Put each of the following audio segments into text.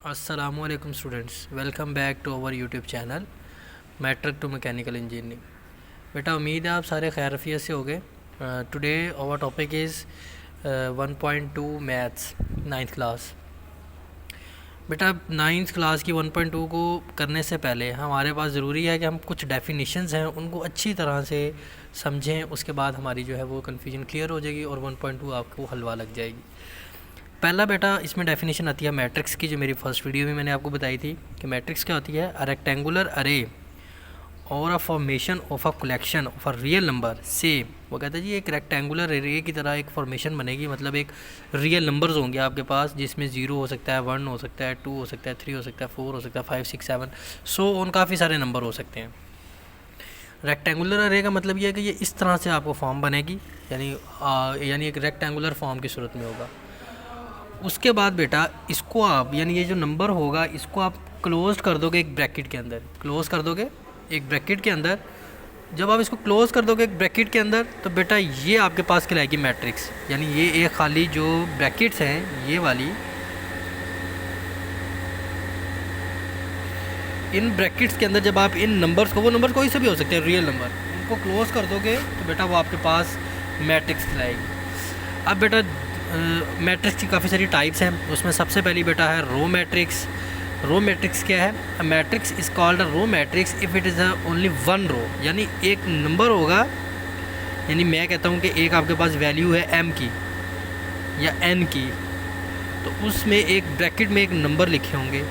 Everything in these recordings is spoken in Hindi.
Assalamualaikum students, welcome back to our YouTube channel matric to mechanical engineering. बेटा उम्मीद है आप सारे खैरियत से होंगे। Today our topic is 1.2 maths ninth class. बेटा नाइन्थ क्लास की 1.2 को करने से पहले हमारे पास ज़रूरी है कि हम कुछ डेफिनेशंस हैं उनको अच्छी तरह से समझें, उसके बाद हमारी जो है वो कन्फ्यूजन क्लियर हो जाएगी और 1.2 आपको हलवा लग जाएगी। पहला बेटा इसमें डेफिनेशन आती है मैट्रिक्स की, जो मेरी फर्स्ट वीडियो में मैंने आपको बताई थी कि मैट्रिक्स क्या होती है। अ रेक्टेंगुलर अरे और a formation of a collection of a real number से, वो कहता है जी एक रेक्टेंगुलर अरे की तरह एक फॉर्मेशन बनेगी, मतलब एक रियल नंबर्स होंगे आपके पास जिसमें 0 हो सकता है, 1 हो सकता है, 2 हो सकता है, 3 हो सकता है, 4 हो सकता है, 5 6 7 सो ऑन काफ़ी सारे नंबर हो सकते हैं। रेक्टेंगुलर अरे का मतलब ये है कि ये इस तरह से आपको फॉर्म बनेगी, यानी एक रेक्टेंगुलर फॉर्म की सूरत में होगा। उसके बाद बेटा इसको आप यानी ये जो नंबर होगा इसको आप क्लोज कर दोगे एक ब्रैकेट के अंदर, क्लोज कर दोगे एक ब्रैकेट के अंदर। जब आप इसको क्लोज कर दोगे एक ब्रैकेट के अंदर तो बेटा ये आपके पास कहलाएगी मैट्रिक्स, यानी ये एक खाली जो ब्रैकेट्स हैं ये वाली, इन ब्रैकेट्स के अंदर जब आप इन नंबर्स को, वो नंबर कोई से भी हो सकते हैं रियल नंबर, उनको क्लोज कर दोगे तो बेटा वो आपके पास मैट्रिक्स कहलाएगी। अब बेटा मैट्रिक्स की काफ़ी सारी टाइप्स हैं, उसमें सबसे पहली बेटा है रो मैट्रिक्स। रो मैट्रिक्स क्या है? A matrix is called a row matrix if it is only one row, यानी एक नंबर होगा, यानी मैं कहता हूँ कि एक आपके पास वैल्यू है m की या n की, तो उसमें एक ब्रैकेट में एक नंबर लिखे होंगे,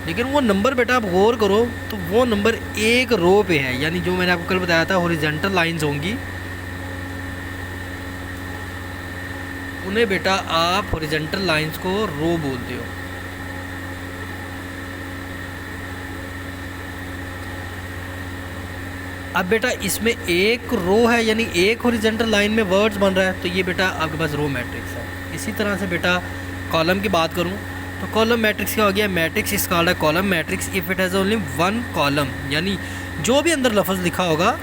लेकिन वो नंबर बेटा आप गौर करो तो वो नंबर एक रो पे है, यानी जो मैंने आपको कल बताया था हॉरिजॉन्टल लाइंस होंगी, उन्हें बेटा आप हॉरिजॉन्टल लाइंस को रो बोलते हो। अब बेटा इसमें एक रो है, यानी एक हॉरिजॉन्टल लाइन में वर्ड्स बन रहा है, तो ये बेटा आपके पास रो मैट्रिक्स है। इसी तरह से बेटा कॉलम की बात करूं तो कॉलम मैट्रिक्स क्या हो गया? Matrix is called a column matrix if it has only one column, यानी जो भी अंदर लफ्ज़ लिखा होगा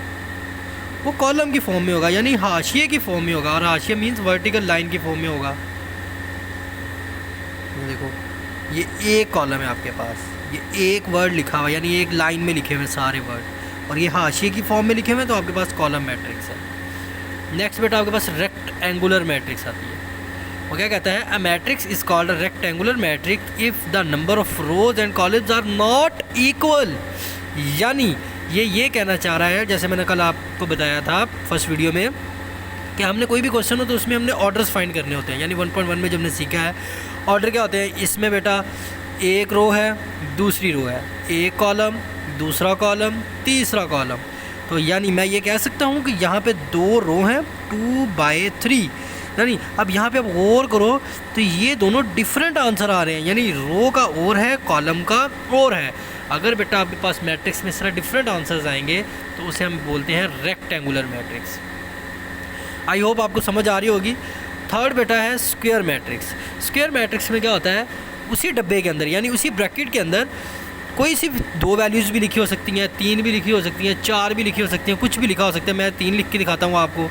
वो कॉलम की फॉर्म में होगा, यानी हाशिए की फॉर्म में होगा, और हाशिया मींस वर्टिकल लाइन की फॉर्म में होगा। ये देखो ये एक कॉलम है आपके पास, ये एक वर्ड लिखा हुआ, यानी एक लाइन में लिखे हुए सारे वर्ड, और ये हाशिए की फॉर्म में लिखे हुए, तो आपके पास कॉलम मैट्रिक्स है। नेक्स्ट बेटा आपके पास रेक्टेंगुलर मैट्रिक्स आती है। वो क्या कहता है? A matrix is called a rectangular matrix if the number of rows and columns are not equal, यानी ये कहना चाह रहा है, जैसे मैंने कल आपको बताया था फर्स्ट वीडियो में कि हमने कोई भी क्वेश्चन हो तो उसमें हमने ऑर्डर्स फाइंड करने होते हैं, यानी 1.1 में जब हमने सीखा है ऑर्डर क्या होते हैं। इसमें बेटा एक रो है, दूसरी रो है, एक कॉलम, दूसरा कॉलम, तीसरा कॉलम, तो यानी मैं ये कह सकता हूँ कि यहाँ पे दो रो हैं 2/3, यानी अब यहाँ पे आप गौर करो तो ये दोनों डिफरेंट आंसर आ रहे हैं, यानी रो का और है, कॉलम का और है। अगर बेटा आपके पास मैट्रिक्स में इस तरह डिफरेंट आंसर्स आएंगे तो उसे हम बोलते हैं रेक्टेंगुलर मैट्रिक्स। आई होप आपको समझ आ रही होगी। थर्ड बेटा है स्क्वायर मैट्रिक्स। स्क्वायर मैट्रिक्स में क्या होता है? उसी डब्बे के अंदर, यानी उसी ब्रैकेट के अंदर कोई सी दो वैल्यूज़ भी लिखी हो सकती हैं, 3 भी लिखी हो सकती हैं, 4 भी लिखी हो सकती हैं, कुछ भी लिखा हो सकता है। मैं 3 लिख के दिखाता हूँ आपको।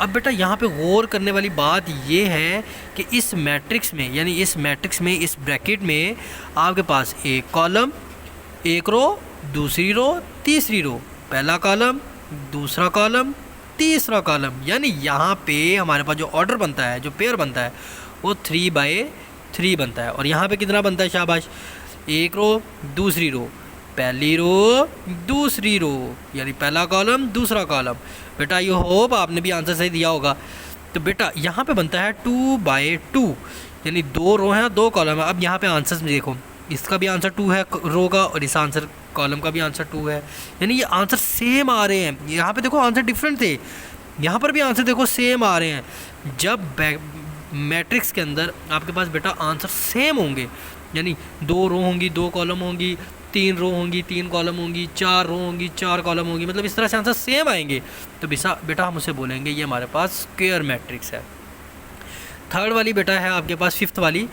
अब बेटा यहाँ पे गौर करने वाली बात ये है कि इस मैट्रिक्स में, यानी इस मैट्रिक्स में, इस ब्रैकेट में आपके पास एक कॉलम, एक रो, दूसरी रो, तीसरी रो, पहला कॉलम, दूसरा कॉलम, तीसरा कॉलम, यानी यहाँ पे हमारे पास जो ऑर्डर बनता है, जो पेयर बनता है वो 3/3 बनता है। और यहाँ पे कितना बनता है? शाबाश, एक रो, दूसरी रो, पहली रो, दूसरी रो, यानी पहला कॉलम, दूसरा कॉलम। बेटा ये होप आपने भी आंसर सही दिया होगा। तो बेटा यहाँ पे बनता है 2/2, यानी दो रो हैं, दो कॉलम है। अब यहाँ पे आंसर्स में देखो, इसका भी आंसर 2 है रो का, और इस आंसर कॉलम का भी आंसर 2 है, यानी ये आंसर सेम आ रहे हैं। यहाँ पे देखो आंसर डिफरेंट थे, यहाँ पर भी आंसर देखो सेम आ रहे हैं। जब मैट्रिक्स के अंदर आपके पास बेटा आंसर सेम होंगे, यानी दो रो होंगी, दो कॉलम होंगी, 3 रो होंगी, 3 कॉलम होंगी, 4 रो होंगी, 4 कॉलम होंगी, मतलब इस तरह से आंसर सेम आएंगे, तो बेटा हम उसे बोलेंगे ये हमारे पास स्क्वायर मैट्रिक्स है। थर्ड वाली बेटा है आपके पास, फिफ्थ वाली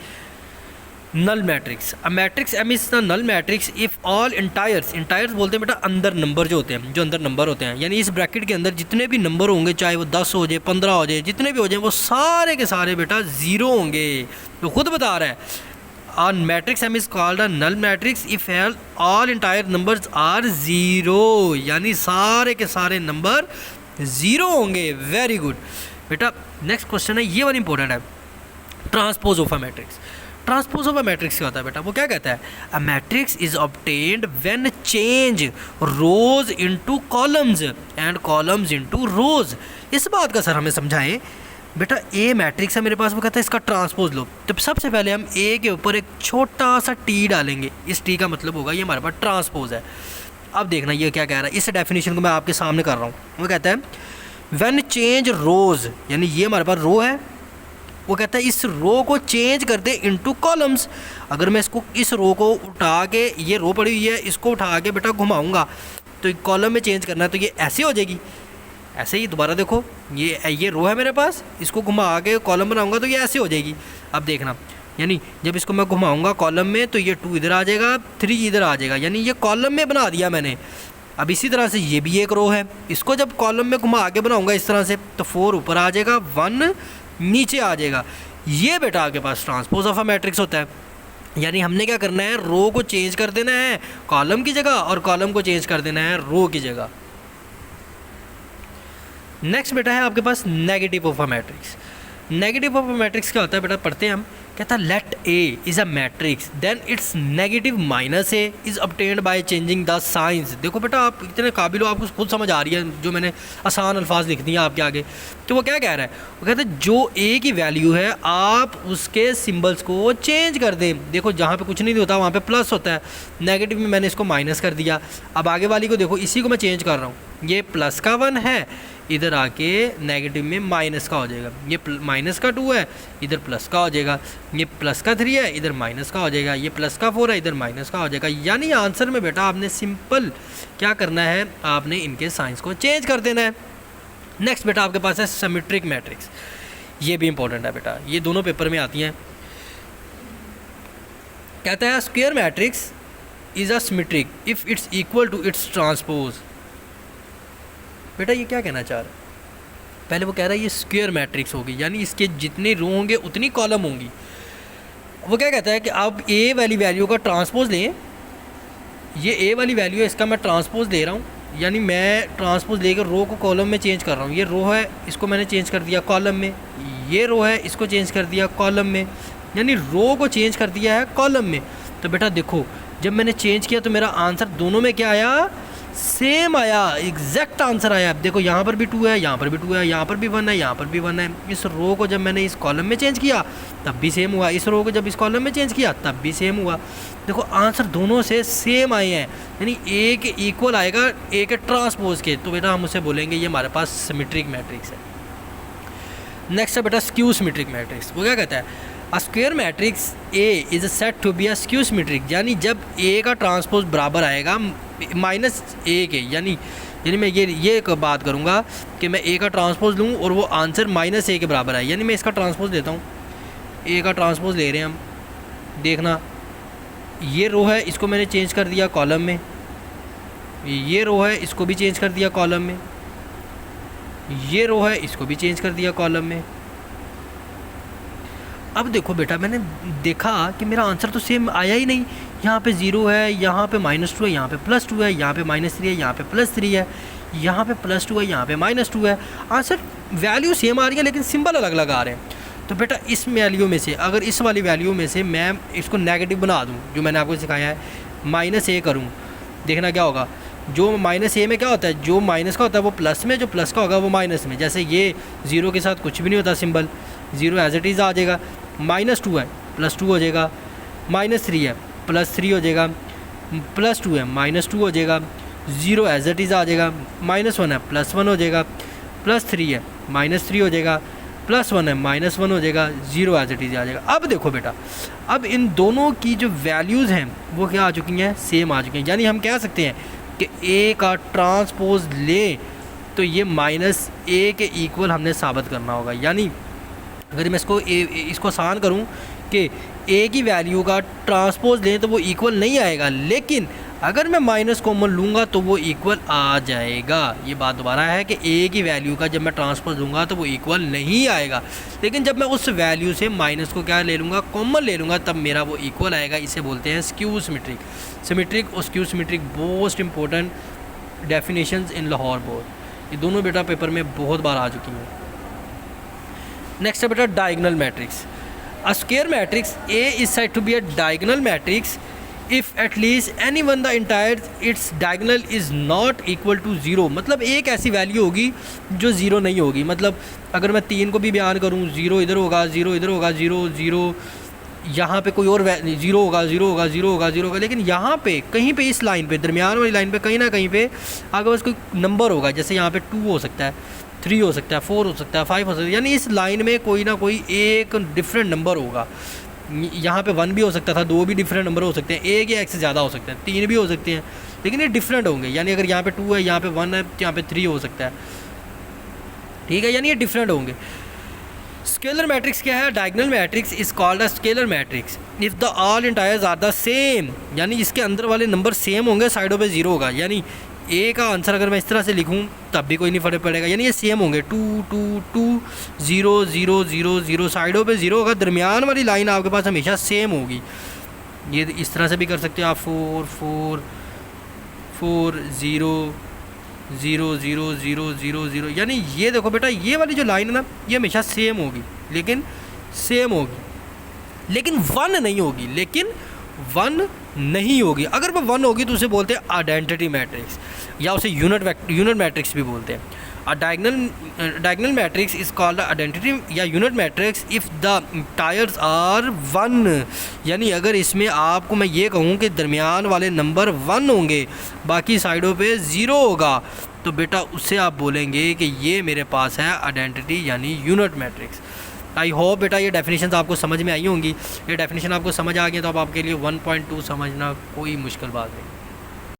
null matrix, a matrix M is the null matrix if all entries बोलते हैं बेटा अंदर नंबर जो होते हैं, जो अंदर नंबर होते हैं, यानी इस ब्रैकेट के अंदर जितने भी नंबर होंगे, चाहे वो 10 हो जाए, 15 हो जाए, जितने भी हो जाए, वो सारे के सारे बेटा ज़ीरो होंगे। तो खुद बता रहा है a matrix M is called a null matrix if all entire numbers are zero, यानी सारे के सारे नंबर ज़ीरो होंगे। वेरी गुड बेटा। नेक्स्ट क्वेश्चन है, ये वाला इंपॉर्टेंट है, transpose of a matrix. Transpose of a matrix क्या होता है बेटा? वो क्या कहता है? A matrix is obtained when change rose into columns and columns into रोज। इस बात का सर हमें समझाएं बेटा। ए मैट्रिक्स है मेरे पास, वो कहता है इसका ट्रांसपोज लो। तो सबसे पहले हम ए के ऊपर एक छोटा सा टी डालेंगे, इस टी का मतलब होगा ये हमारे पास ट्रांसपोज है। अब देखना ये क्या कह रहा है, इस डेफिनेशन को मैं आपके सामने कर रहा हूँ। वो कहता है व्हेन चेंज रोज, यानी ये हमारे पास रो है, वो कहता है इस रो को चेंज कर दे इनटू कॉलम्स। अगर मैं इसको इस रो को उठा के, ये रो पड़ी हुई है, इसको उठा के बेटा घुमाऊँगा तो कॉलम में चेंज करना है, तो ये ऐसे हो जाएगी। ऐसे ही दोबारा देखो, ये रो है मेरे पास, इसको घुमा के कॉलम बनाऊंगा तो ये ऐसे हो जाएगी। अब देखना, यानी जब इसको मैं घुमाऊंगा कॉलम में तो ये 2 इधर आ जाएगा, 3 इधर आ जाएगा, यानी ये कॉलम में बना दिया मैंने। अब इसी तरह से ये भी एक रो है, इसको जब कॉलम में घुमा के बनाऊंगा इस तरह से तो 4 ऊपर आ जाएगा, 1 नीचे आ जाएगा। ये बेटा आपके पास ट्रांसपोज ऑफ अ मैट्रिक्स होता है। यानी हमने क्या करना है, रो को चेंज कर देना है कॉलम की जगह और कॉलम को चेंज कर देना है रो की जगह। नेक्स्ट बेटा है आपके पास negative of a matrix. Negative of a matrix क्या होता है बेटा? पढ़ते हैं हम। कहता है let A is a matrix then it's negative minus A is obtained by changing the signs. देखो बेटा आप इतने काबिल हो, आपको खुद समझ आ रही है जो मैंने आसान अल्फाज लिख दिए आपके आगे। तो वो क्या कह रहा है? वो कहता है जो ए की वैल्यू है आप उसके सिम्बल्स को चेंज कर दें। देखो जहाँ पे कुछ नहीं होता वहाँ पे प्लस होता है, नेगेटिव में मैंने इसको माइनस कर दिया। अब आगे वाली को देखो, इसी को मैं चेंज कर रहा हूँ, ये प्लस का 1 है, इधर आके नेगेटिव में माइनस का हो जाएगा। ये माइनस का 2 है, इधर प्लस का हो जाएगा। ये प्लस का 3 है, इधर माइनस का हो जाएगा। ये प्लस का 4 है, इधर माइनस का हो जाएगा। यानी आंसर में बेटा आपने सिंपल क्या करना है, आपने इनके साइंस को चेंज कर देना है। नेक्स्ट बेटा आपके पास है सिमेट्रिक मैट्रिक्स। ये भी इंपॉर्टेंट है बेटा, ये दोनों पेपर में आती हैं। कहता है square matrix is a symmetric if it's equal to its transpose. बेटा ये क्या कहना चाह रहा है? पहले वो कह रहा है ये स्क्वायर मैट्रिक्स होगी, यानी इसके जितने रो होंगे उतनी कॉलम होंगी। वो क्या कहता है कि आप ए वाली वैल्यू का ट्रांसपोज लें, ये ए वाली वैल्यू है, इसका मैं ट्रांसपोज ले रहा हूँ, यानी मैं ट्रांसपोज लेकर रो को कॉलम में चेंज कर रहा हूँ। ये रो है, इसको मैंने चेंज कर दिया कॉलम में, ये रो है, इसको चेंज कर दिया कॉलम में, यानी रो को चेंज कर दिया है कॉलम में। तो बेटा देखो जब मैंने चेंज किया तो मेरा आंसर दोनों में क्या आया? सेम आया, एग्जैक्ट आंसर आया। अब देखो यहाँ पर भी 2 है, यहाँ पर भी 2 है, यहाँ पर भी 1 है, यहाँ पर भी 1 है। इस रो को जब मैंने इस कॉलम में चेंज किया तब भी सेम हुआ, इस रो को जब इस कॉलम में चेंज किया तब भी सेम हुआ। देखो आंसर दोनों से सेम आए हैं, यानी ए के इक्वल आएगा ए के ट्रांसपोज के। तो बेटा हम उसे बोलेंगे ये हमारे पास सिमेट्रिक मैट्रिक्स है। नेक्स्ट है बेटा स्क्यू सिमेट्रिक मैट्रिक्स। वो क्या कहता है? A square matrix A is set to be a skew symmetric, यानी जब ए का ट्रांसपोज बराबर आएगा माइनस ए के, यानी मैं ये एक बात करूँगा कि मैं ए का ट्रांसपोज लूँ और वो आंसर माइनस ए के बराबर है, यानी मैं इसका ट्रांसपोज लेता हूँ, ए का ट्रांसपोज ले रहे हैं हम। देखना ये रो है, इसको मैंने चेंज कर दिया कॉलम में, ये रो है, इसको भी चेंज कर दिया कॉलम में, ये रो है, इसको भी चेंज कर दिया कॉलम में। अब देखो बेटा मैंने देखा कि मेरा आंसर तो सेम आया ही नहीं। यहाँ पे 0 है, यहाँ पे -2 है, यहाँ पे +2 है, यहाँ पे -3 है, यहाँ पे +3 है, यहाँ पे +2 है, यहाँ पे -2 है। आंसर वैल्यू सेम आ रही है लेकिन सिंबल अलग अलग आ रहे हैं। तो बेटा इस वैल्यू में से अगर इस वाली वैल्यू में से मैं इसको नेगेटिव बना दूँ, जो मैंने आपको सिखाया है, -a करूँ, देखना क्या होगा। जो -a में क्या होता है, जो माइनस का होता है वो प्लस में, जो प्लस का होगा वो माइनस में। जैसे ये 0 के साथ कुछ भी नहीं होता सिंबल, 0 एज इट इज़ आ जाएगा। -2 है +2 हो जाएगा, -3 है +3 हो जाएगा, +2 है -2 हो जाएगा, 0 एज इट इज़ आ जाएगा, -1 है +1 हो जाएगा, +3 है -3 हो जाएगा, +1 है -1 हो जाएगा, 0 एज इट इज़ आ जाएगा। अब देखो बेटा, अब इन दोनों की जो वैल्यूज़ हैं वो क्या आ चुकी हैं? सेम आ चुकी हैं। यानी हम कह सकते हैं कि ए का ट्रांसपोज ले तो ये -a के इक्वल हमने साबित करना होगा। यानी अगर मैं इसको आसान करूं कि ए की वैल्यू का ट्रांसपोज लें तो वो इक्वल नहीं आएगा, लेकिन अगर मैं माइनस कॉमन लूँगा तो वो इक्वल आ जाएगा। ये बात दोबारा है कि ए की वैल्यू का जब मैं ट्रांसपोज लूँगा तो वो इक्वल नहीं आएगा, लेकिन जब मैं उस वैल्यू से माइनस को क्या ले लूँगा, कॉमन ले लूँगा, तब मेरा वो इक्वल आएगा। इसे बोलते हैं स्क्यू सिमेट्रिक। सिमेट्रिक और skew symmetric most important definitions in Lahore board, ये दोनों बेटा पेपर में बहुत बार आ चुकी हैं। नेक्स्ट है बेटा diagonal matrix. A square matrix A is said to be a diagonal matrix if at least any one the entire its diagonal is not equal to 0। मतलब एक ऐसी वैल्यू होगी जो ज़ीरो नहीं होगी। मतलब अगर मैं 3 को भी बयान करूँ, 0 इधर होगा, 0 इधर होगा, 0 0 यहाँ पे कोई और 0 होगा, 0 होगा, 0 होगा, 0 होगा, लेकिन यहाँ पे कहीं पे इस लाइन पे, दरमियान वाली लाइन पे कहीं ना कहीं पे आगे बस कोई नंबर होगा। जैसे यहाँ पे 2 हो सकता है, 3 हो सकता है, 4 हो सकता है, 5 हो सकता है, यानी इस लाइन में कोई ना कोई एक डिफरेंट नंबर होगा। यहाँ पे 1 भी हो सकता था, 2 भी डिफरेंट नंबर हो सकते हैं, एक या एक से ज़्यादा हो सकते हैं, 3 भी हो सकते हैं, लेकिन ये डिफरेंट होंगे। यानी अगर यहाँ पे 2 है, यहाँ पे 1 है, यहाँ पे 3 हो सकता है, ठीक है, यानी ये डिफरेंट होंगे। स्केलर मैट्रिक्स क्या है? Diagonal matrix is called a scalar matrix if the all entries are the same, यानी इसके अंदर वाले नंबर सेम होंगे, साइडों पे 0 होगा। यानी ए का आंसर अगर मैं इस तरह से लिखूं तब भी कोई नहीं फर्क पड़ेगा, यानी ये सेम होंगे, 2 2 2 0 0 0 0, साइडों पे 0 होगा, दरमियान वाली लाइन आपके पास हमेशा सेम होगी। ये इस तरह से भी कर सकते हो आप, 4 4 4 0 0 0 0 0 0, यानी ये देखो बेटा, ये वाली जो लाइन है ना, ये हमेशा सेम होगी, लेकिन सेम होगी, लेकिन 1 नहीं होगी, लेकिन 1 नहीं होगी। अगर वो 1 होगी तो उसे बोलते हैं आइडेंटिटी मैट्रिक्स, या उसे यूनिट मैट्रिक्स भी बोलते हैं। Diagonal matrix is called identity या unit matrix if the entries are 1, यानी अगर इसमें आपको मैं ये कहूँ कि दरमियान वाले नंबर 1 होंगे, बाकी साइडों पे 0 होगा, तो बेटा उससे आप बोलेंगे कि ये मेरे पास है आइडेंटिटी यानी यूनिट मैट्रिक्स। आई होप बेटा ये डेफिनेशन आपको समझ में आई होंगी। ये डेफिनेशन आपको समझ आ गया तो अब आपके लिए 1.2 समझना कोई मुश्किल बात नहीं।